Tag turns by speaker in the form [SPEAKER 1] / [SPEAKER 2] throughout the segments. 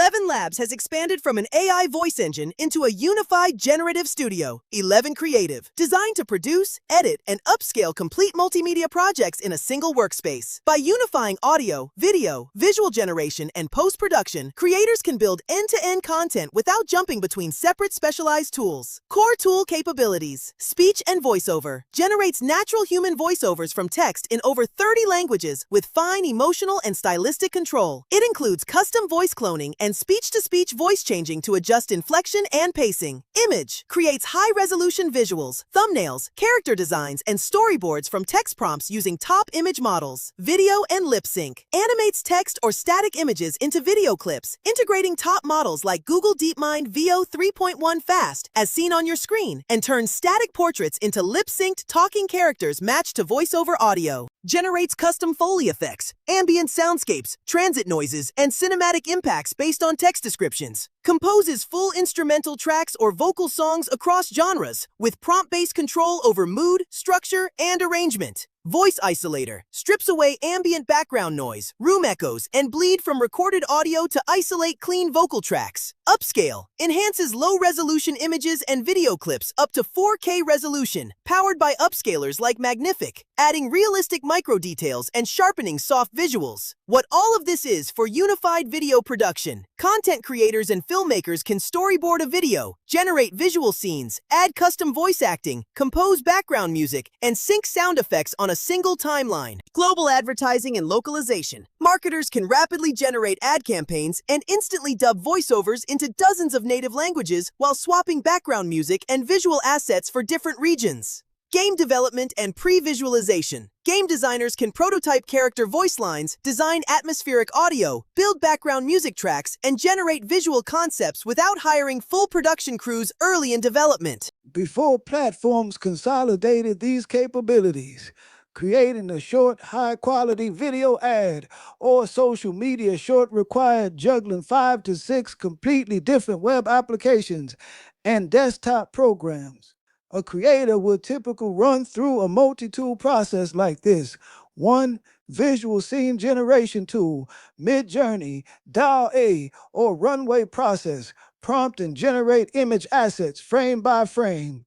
[SPEAKER 1] Eleven Labs has expanded from an AI voice engine into a unified generative studio, 11 Creative, designed to produce, edit, and upscale complete multimedia projects in a single workspace. By unifying audio, video, visual generation, and post-production, creators can build end-to-end content without jumping between separate specialized tools. Core tool capabilities: speech and voiceover. Generates natural human voiceovers from text in over 30 languages with fine emotional and stylistic control. It includes custom voice cloning and speech-to-speech voice changing to adjust inflection and pacing. Image creates high-resolution visuals, thumbnails, character designs, and storyboards from text prompts using top image models. Video and lip sync animates text or static images into video clips, integrating top models like Google DeepMind VO 3.1 Fast, as seen on your screen, and turns static portraits into lip-synced talking characters matched to voiceover audio. Generates custom Foley effects, ambient soundscapes, transit noises, and cinematic impacts based on text descriptions. Composes full instrumental tracks or vocal songs across genres, with prompt-based control over mood, structure, and arrangement. Voice Isolator strips away ambient background noise, room echoes, and bleed from recorded audio to isolate clean vocal tracks. Upscale enhances low-resolution images and video clips up to 4K resolution, powered by upscalers like Magnific, adding realistic micro details and sharpening soft visuals. What all of this is for unified video production. Content creators and filmmakers can storyboard a video, generate visual scenes, add custom voice acting, compose background music, and sync sound effects on a single timeline. Global advertising and localization. Marketers can rapidly generate ad campaigns and instantly dub voiceovers into dozens of native languages while swapping background music and visual assets for different regions. Game development and pre-visualization. Game designers can prototype character voice lines, design atmospheric audio, build background music tracks, and generate visual concepts without hiring full production crews early in development.
[SPEAKER 2] Before platforms consolidated these capabilities, creating a short, high-quality video ad or social media short required juggling 5 to 6 completely different web applications and desktop programs. A creator would typically run through a multi-tool process like this. 1. Visual scene generation tool, Midjourney, DALL-E, or Runway process. Prompt and generate image assets frame by frame.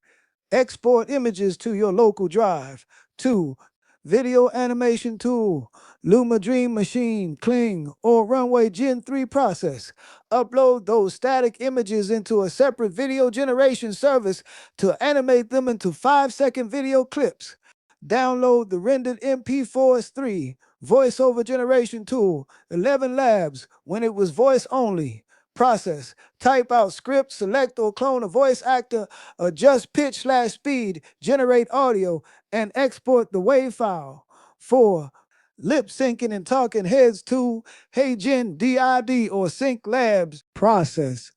[SPEAKER 2] Export images to your local drive. 2. Video animation tool, Luma Dream Machine, Kling, or Runway Gen 3 process. Upload those static images into a separate video generation service to animate them into 5-second video clips. Download the rendered MP4s 3, voiceover generation tool, 11 Labs, when it was voice only. Process. Type out script, select or clone a voice actor, adjust pitch/speed, generate audio, and export the WAV file. 4. Lip syncing and talking heads tool, HeyGen DID or Sync Labs. Process.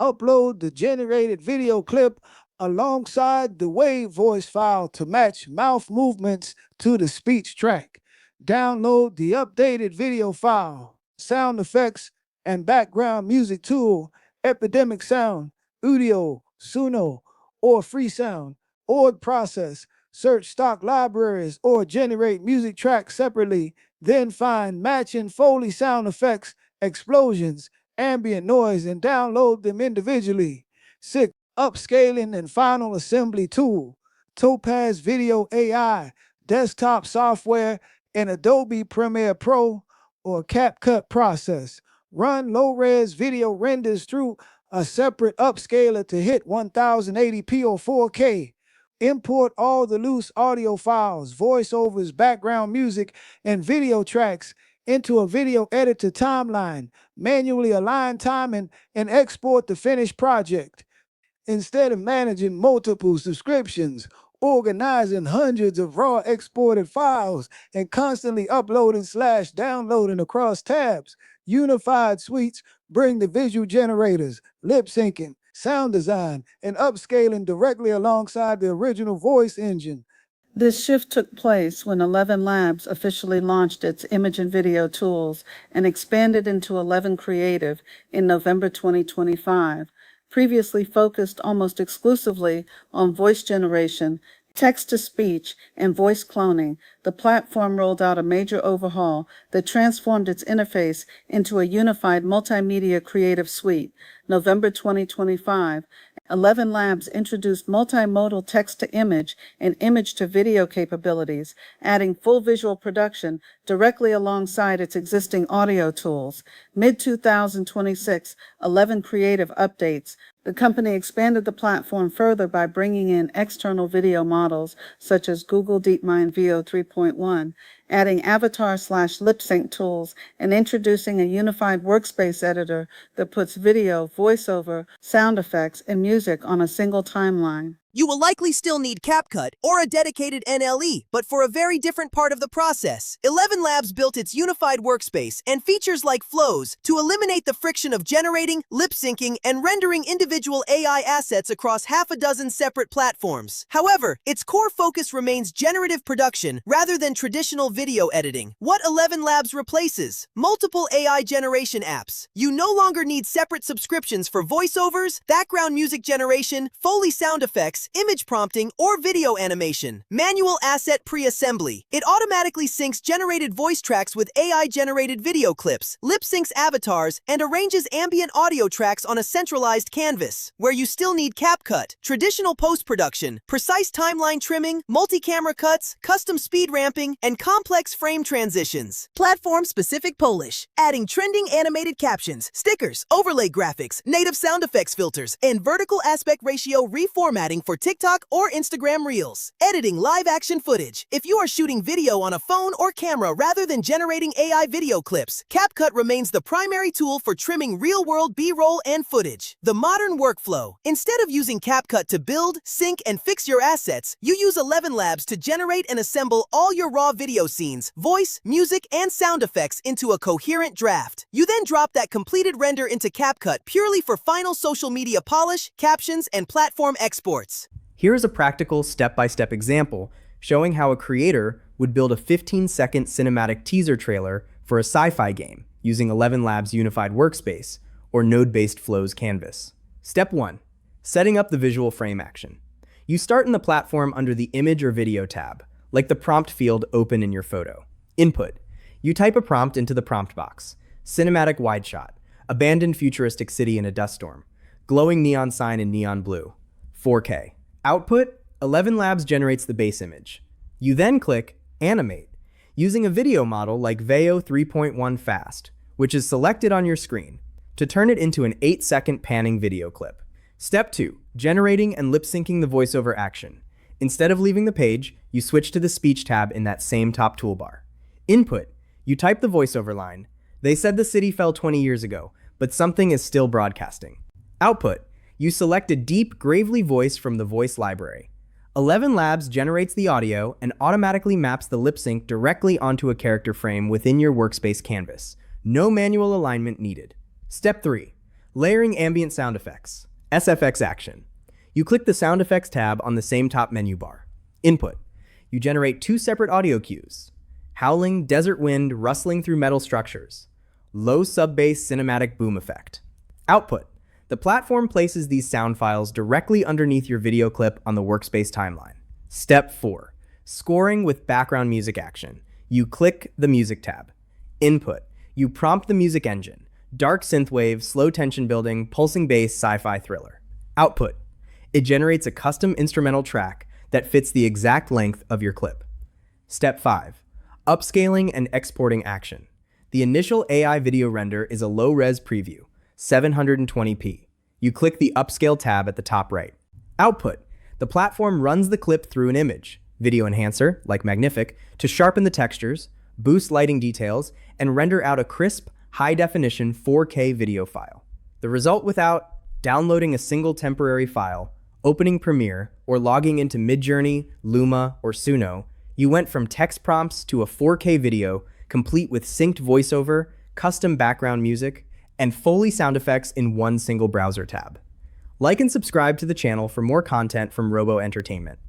[SPEAKER 2] Upload the generated video clip alongside the WAV voice file to match mouth movements to the speech track. Download the updated video file. Sound effects and background music tool, Epidemic Sound, Udio, Suno, or Freesound, or process. Search stock libraries or generate music tracks separately, then find matching Foley sound effects, explosions, ambient noise, and download them individually. 6. Upscaling and final assembly tool, Topaz Video AI, desktop software in Adobe Premiere Pro or CapCut process. Run low-res video renders through a separate upscaler to hit 1080p or 4K. Import all the loose audio files, voiceovers, background music, and video tracks into a video editor timeline. Manually align timing and export the finished project. Instead of managing multiple subscriptions, organizing hundreds of raw exported files, and constantly uploading/downloading across tabs, unified suites bring the visual generators, lip syncing, sound design, and upscaling directly alongside the original voice engine.
[SPEAKER 3] This shift took place when 11 Labs officially launched its image and video tools and expanded into 11 Creative in November 2025. Previously focused almost exclusively on voice generation, text-to-speech, and voice cloning, the platform rolled out a major overhaul that transformed its interface into a unified multimedia creative suite. November 2025, 11 Labs introduced multimodal text-to-image and image-to-video capabilities, adding full visual production directly alongside its existing audio tools. Mid-2026, 11 Creative updates. The company expanded the platform further by bringing in external video models such as Google DeepMind Veo 3.1, adding avatar/lip sync tools, and introducing a unified workspace editor that puts video, voiceover, sound effects, and music on a single timeline.
[SPEAKER 1] You will likely still need CapCut or a dedicated NLE, but for a very different part of the process. 11 Labs built its unified workspace and features like flows to eliminate the friction of generating, lip syncing, and rendering individual AI assets across half a dozen separate platforms. However, its core focus remains generative production rather than traditional video editing. What 11 Labs replaces? Multiple AI generation apps. You no longer need separate subscriptions for voiceovers, background music generation, Foley sound effects, image prompting, or video animation. Manual asset pre-assembly. It automatically syncs generated voice tracks with AI-generated video clips, lip syncs avatars, and arranges ambient audio tracks on a centralized canvas. Where you still need CapCut, traditional post-production, precise timeline trimming, multi-camera cuts, custom speed ramping, and complex frame transitions. Platform-specific Polish, adding trending animated captions, stickers, overlay graphics, native sound effects filters, and vertical aspect ratio reformatting for TikTok or Instagram Reels. Editing live-action footage. If you are shooting video on a phone or camera rather than generating AI video clips, CapCut remains the primary tool for trimming real-world B-roll and footage. The modern workflow. Instead of using CapCut to build, sync, and fix your assets, you use 11 Labs to generate and assemble all your raw video scenes, voice, music, and sound effects into a coherent draft. You then drop that completed render into CapCut purely for final social media polish, captions, and platform exports.
[SPEAKER 4] Here is a practical step-by-step example showing how a creator would build a 15-second cinematic teaser trailer for a sci-fi game using 11 Labs Unified Workspace or Node-based Flows Canvas. Step 1. Setting up the visual frame action. You start in the platform under the Image or Video tab, like the prompt field open in your photo. Input. You type a prompt into the prompt box. Cinematic wide shot. Abandoned futuristic city in a dust storm. Glowing neon sign in neon blue. 4K. Output, 11 Labs generates the base image. You then click Animate, using a video model like Veo 3.1 Fast, which is selected on your screen, to turn it into an 8-second panning video clip. Step 2. Generating and lip-syncing the voiceover action. Instead of leaving the page, you switch to the Speech tab in that same top toolbar. Input. You type the voiceover line. They said the city fell 20 years ago, but something is still broadcasting. Output. You select a deep, gravely voice from the voice library. 11 Labs generates the audio and automatically maps the lip sync directly onto a character frame within your workspace canvas. No manual alignment needed. Step 3. Layering ambient sound effects. SFX action. You click the sound effects tab on the same top menu bar. Input. You generate 2 separate audio cues. Howling, desert wind, rustling through metal structures. Low sub-bass cinematic boom effect. Output. The platform places these sound files directly underneath your video clip on the workspace timeline. Step 4. Scoring with background music action. You click the Music tab. Input. You prompt the music engine. Dark synthwave, slow tension building, pulsing bass, sci-fi thriller. Output. It generates a custom instrumental track that fits the exact length of your clip. Step 5. Upscaling and exporting action. The initial AI video render is a low-res preview. 720p. You click the Upscale tab at the top right. Output. The platform runs the clip through an image, video enhancer, like Magnific, to sharpen the textures, boost lighting details, and render out a crisp, high-definition 4K video file. The result without downloading a single temporary file, opening Premiere, or logging into Midjourney, Luma, or Suno, you went from text prompts to a 4K video complete with synced voiceover, custom background music, and Foley sound effects in one single browser tab. Like and subscribe to the channel for more content from Robo Entertainment.